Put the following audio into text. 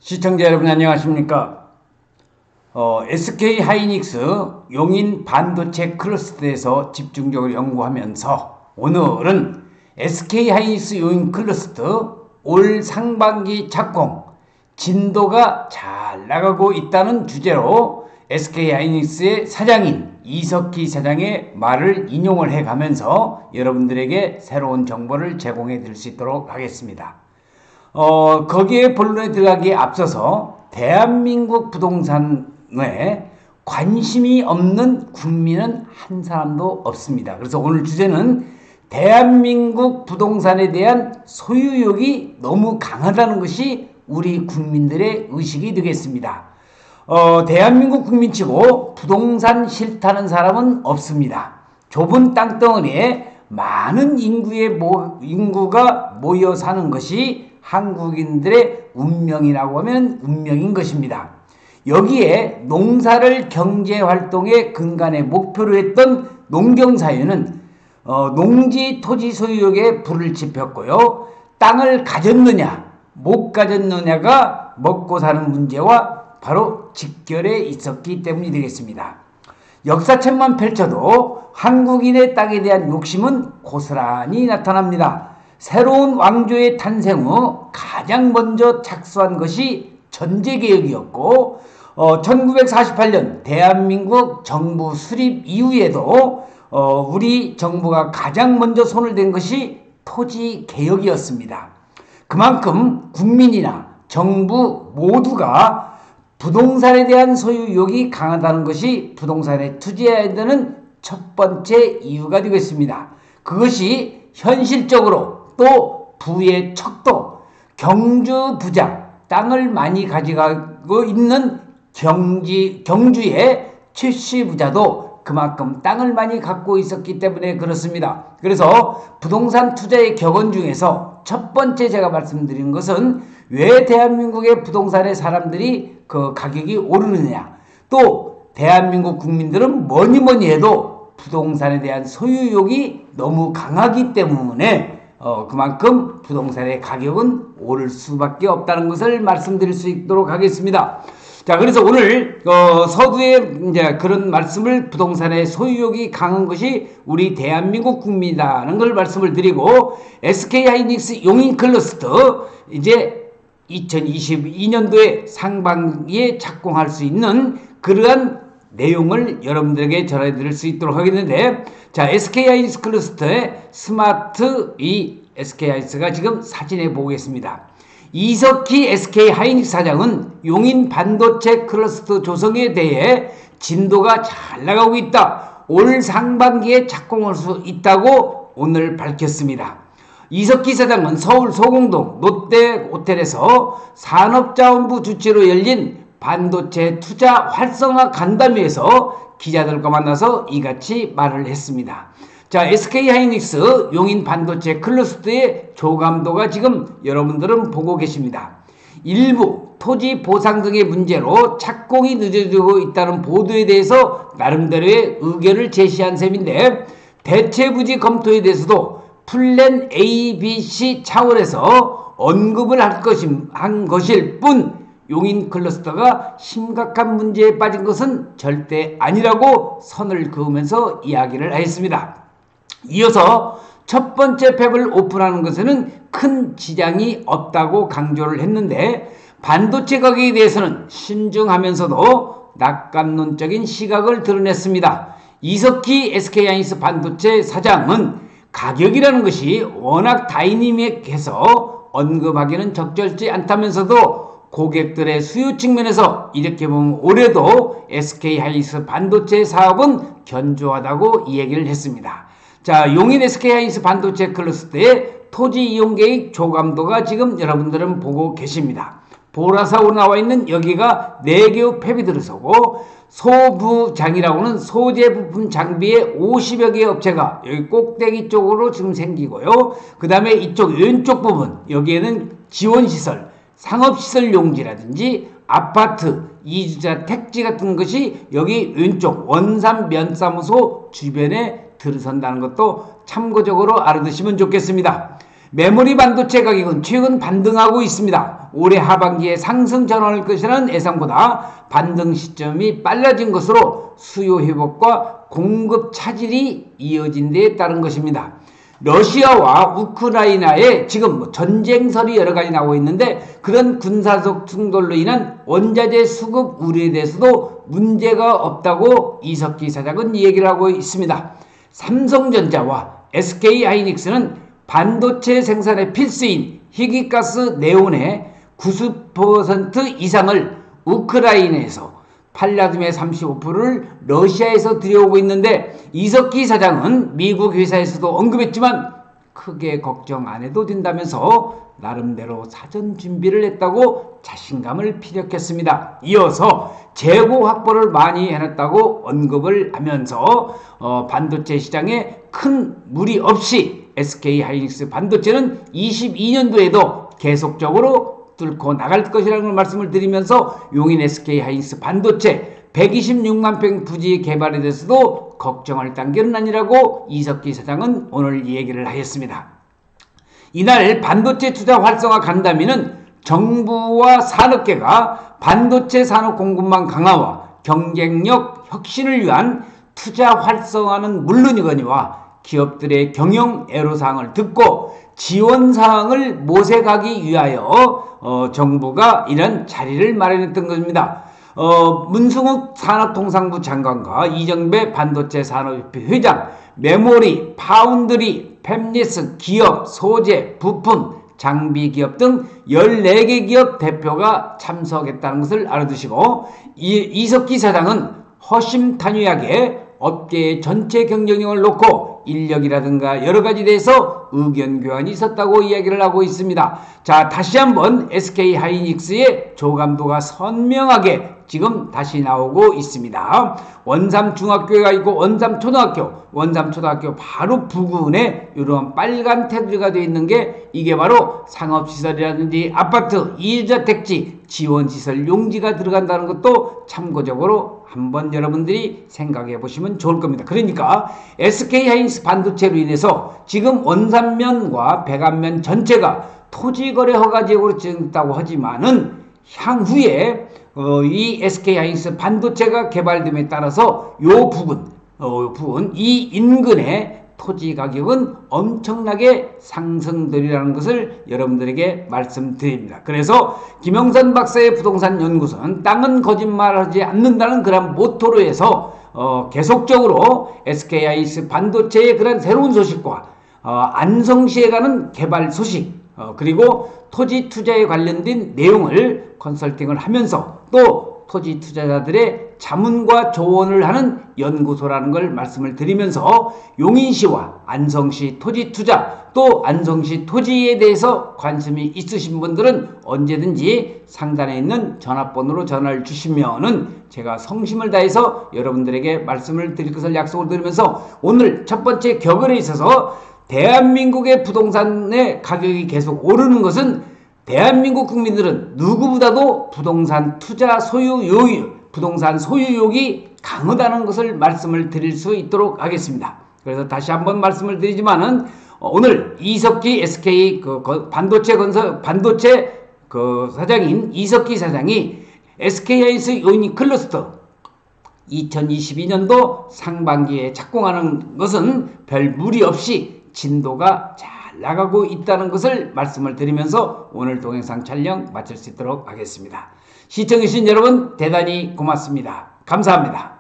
시청자 여러분 안녕하십니까? SK 하이닉스 용인 반도체 클러스터에서 집중적으로 연구하면서 오늘은 SK 하이닉스 용인 클러스터 올 상반기 착공 진도가 잘 나가고 있다는 주제로 SK 하이닉스의 사장인 이석희 사장의 말을 인용을 해가면서 여러분들에게 새로운 정보를 제공해 드릴 수 있도록 하겠습니다. 거기에 본론에 들어가기에 앞서서 대한민국 부동산에 관심이 없는 국민은 한 사람도 없습니다. 그래서 오늘 주제는 대한민국 부동산에 대한 소유욕이 너무 강하다는 것이 우리 국민들의 의식이 되겠습니다. 대한민국 국민치고 부동산 싫다는 사람은 없습니다. 좁은 땅덩어리에 많은 인구가 모여 사는 것이 한국인들의 운명이라고 하면 운명인 것입니다. 여기에 농사를 경제활동의 근간의 목표로 했던 농경사회는 농지 토지 소유욕에 불을 지폈고요. 땅을 가졌느냐 못 가졌느냐가 먹고 사는 문제와 바로 직결해 있었기 때문이 되겠습니다. 역사책만 펼쳐도 한국인의 땅에 대한 욕심은 고스란히 나타납니다. 새로운 왕조의 탄생 후 가장 먼저 착수한 것이 전제개혁이었고 1948년 대한민국 정부 수립 이후에도 우리 정부가 가장 먼저 손을 댄 것이 토지개혁이었습니다. 그만큼 국민이나 정부 모두가 부동산에 대한 소유욕이 강하다는 것이 부동산에 투자해야 되는 첫 번째 이유가 되겠습니다. 그것이 현실적으로 또 부의 척도, 경주 부자, 땅을 많이 가져가고 있는 경주의 최씨 부자도 그만큼 땅을 많이 갖고 있었기 때문에 그렇습니다. 그래서 부동산 투자의 격언 중에서 첫 번째 제가 말씀드린 것은 왜 대한민국의 부동산의 사람들이 그 가격이 오르느냐, 또 대한민국 국민들은 뭐니 해도 부동산에 대한 소유욕이 너무 강하기 때문에 그만큼 부동산의 가격은 오를 수밖에 없다는 것을 말씀드릴 수 있도록 하겠습니다. 자, 그래서 오늘 서두에 이제 그런 말씀을 부동산의 소유욕이 강한 것이 우리 대한민국 국민이라는 걸 말씀을 드리고 SK 하이닉스 용인 클러스터 이제 2022년도에 상반기에 착공할 수 있는 그러한 내용을 여러분들에게 전해드릴 수 있도록 하겠는데, 자, SK 하이닉스 클러스터의 스마트 SK 하이닉스가 지금 사진에 보겠습니다. 이석희 SK 하이닉스 사장은 용인 반도체 클러스터 조성에 대해 진도가 잘 나가고 있다. 올 상반기에 착공할 수 있다고 오늘 밝혔습니다. 이석희 사장은 서울 소공동 롯데 호텔에서 산업자원부 주최로 열린 반도체 투자 활성화 간담회에서 기자들과 만나서 이같이 말을 했습니다. 자, SK 하이닉스 용인 반도체 클러스터의 조감도가 지금 여러분들은 보고 계십니다. 일부 토지 보상 등의 문제로 착공이 늦어지고 있다는 보도에 대해서 나름대로의 의견을 제시한 셈인데, 대체부지 검토에 대해서도 플랜 A, B, C 차원에서 언급을 한 것일 뿐 용인 클러스터가 심각한 문제에 빠진 것은 절대 아니라고 선을 그으면서 이야기를 했습니다. 이어서 첫 번째 팹을 오픈하는 것에는 큰 지장이 없다고 강조를 했는데, 반도체 가격에 대해서는 신중하면서도 낙관론적인 시각을 드러냈습니다. 이석희 SK 하이닉스 반도체 사장은 가격이라는 것이 워낙 다이내믹해서 언급하기는 적절치 않다면서도 고객들의 수요 측면에서 이렇게 보면 올해도 SK 하이닉스 반도체 사업은 견조하다고 이 얘기를 했습니다. 자, 용인 SK 하이닉스 반도체 클러스터의 토지 이용 계획 조감도가 지금 여러분들은 보고 계십니다. 보라색으로 나와 있는 여기가 4개의 팹이 들어서고, 소부장이라고는 소재 부품 장비에 50여 개의 업체가 여기 꼭대기 쪽으로 지금 생기고요. 그 다음에 이쪽 왼쪽 부분, 여기에는 지원시설, 상업시설 용지라든지 아파트, 이주자 택지 같은 것이 여기 왼쪽 원산 면사무소 주변에 들어선다는 것도 참고적으로 알아두시면 좋겠습니다. 메모리 반도체 가격은 최근 반등하고 있습니다. 올해 하반기에 상승 전환할 것이라는 예상보다 반등 시점이 빨라진 것으로 수요 회복과 공급 차질이 이어진 데에 따른 것입니다. 러시아와 우크라이나에 지금 전쟁설이 여러 가지 나오고 있는데 그런 군사적 충돌로 인한 원자재 수급 우려에 대해서도 문제가 없다고 이석기 사장은 얘기를 하고 있습니다. 삼성전자와 SK하이닉스는 반도체 생산의 필수인 희귀가스 네온의 90% 이상을 우크라이나에서 팔라듐의 35%를 러시아에서 들여오고 있는데 이석기 사장은 미국 회사에서도 언급했지만 크게 걱정 안 해도 된다면서 나름대로 사전 준비를 했다고 자신감을 피력했습니다. 이어서 재고 확보를 많이 해놨다고 언급을 하면서 반도체 시장에 큰 무리 없이 SK하이닉스 반도체는 22년도에도 계속적으로 뚫고 나갈 것이라는 말씀을 드리면서 용인 SK하이닉스 반도체 126만 평 부지 개발에 대해서도 걱정할 단계는 아니라고 이석기 사장은 오늘 얘기를 하였습니다. 이날 반도체 투자 활성화 간담회는 정부와 산업계가 반도체 산업 공급망 강화와 경쟁력 혁신을 위한 투자 활성화는 물론이거니와 기업들의 경영 애로사항을 듣고 지원사항을 모색하기 위하여 정부가 이런 자리를 마련했던 것입니다. 문승욱 산업통상부 장관과 이정배 반도체 산업협회 회장, 메모리, 파운드리, 팹리스 기업, 소재, 부품, 장비 기업 등 14개 기업 대표가 참석했다는 것을 알아두시고 이석기 사장은 허심탄회하게 업계의 전체 경쟁력을 놓고 인력이라든가 여러 가지 대해서 의견 교환이 있었다고 이야기를 하고 있습니다. 자, 다시 한번 SK하이닉스의 조감도가 선명하게 지금 다시 나오고 있습니다. 원삼 중학교가 있고 원삼 초등학교 바로 부근에 이런 빨간 테두리가 되어 있는 게 이게 바로 상업시설이라든지 아파트, 이주택지, 지원시설 용지가 들어간다는 것도 참고적으로 한번 여러분들이 생각해 보시면 좋을 겁니다. 그러니까 SK하이닉스 반도체로 인해서 지금 원산면과 백안면 전체가 토지거래 허가 지역으로 지정됐다고 하지만은 향후에 이 SK하이닉스 반도체가 개발됨에 따라서 요 부분 이 인근의 토지 가격은 엄청나게 상승되리라는 것을 여러분들에게 말씀드립니다. 그래서 김영선 박사의 부동산 연구소는 땅은 거짓말하지 않는다는 그런 모토로 해서 계속적으로 SK하이닉스 반도체의 그런 새로운 소식과 안성시에 가는 개발 소식 그리고 토지 투자에 관련된 내용을 컨설팅을 하면서 또 토지 투자자들의 자문과 조언을 하는 연구소라는 걸 말씀을 드리면서 용인시와 안성시 토지 투자 또 안성시 토지에 대해서 관심이 있으신 분들은 언제든지 상단에 있는 전화번호로 전화를 주시면은 제가 성심을 다해서 여러분들에게 말씀을 드릴 것을 약속을 드리면서 오늘 첫 번째 격언에 있어서 대한민국의 부동산의 가격이 계속 오르는 것은 대한민국 국민들은 누구보다도 부동산 투자 부동산 소유욕이 강하다는 것을 말씀을 드릴 수 있도록 하겠습니다. 그래서 다시 한번 말씀을 드리지만은 오늘 이석기 SK 반도체 사장인 이석기 사장이 SK하이닉스 요인 클러스터 2022년도 상반기에 착공하는 것은 별 무리 없이 진도가 잘 나가고 있다는 것을 말씀을 드리면서 오늘 동영상 촬영 마칠 수 있도록 하겠습니다. 시청해주신 여러분 대단히 고맙습니다. 감사합니다.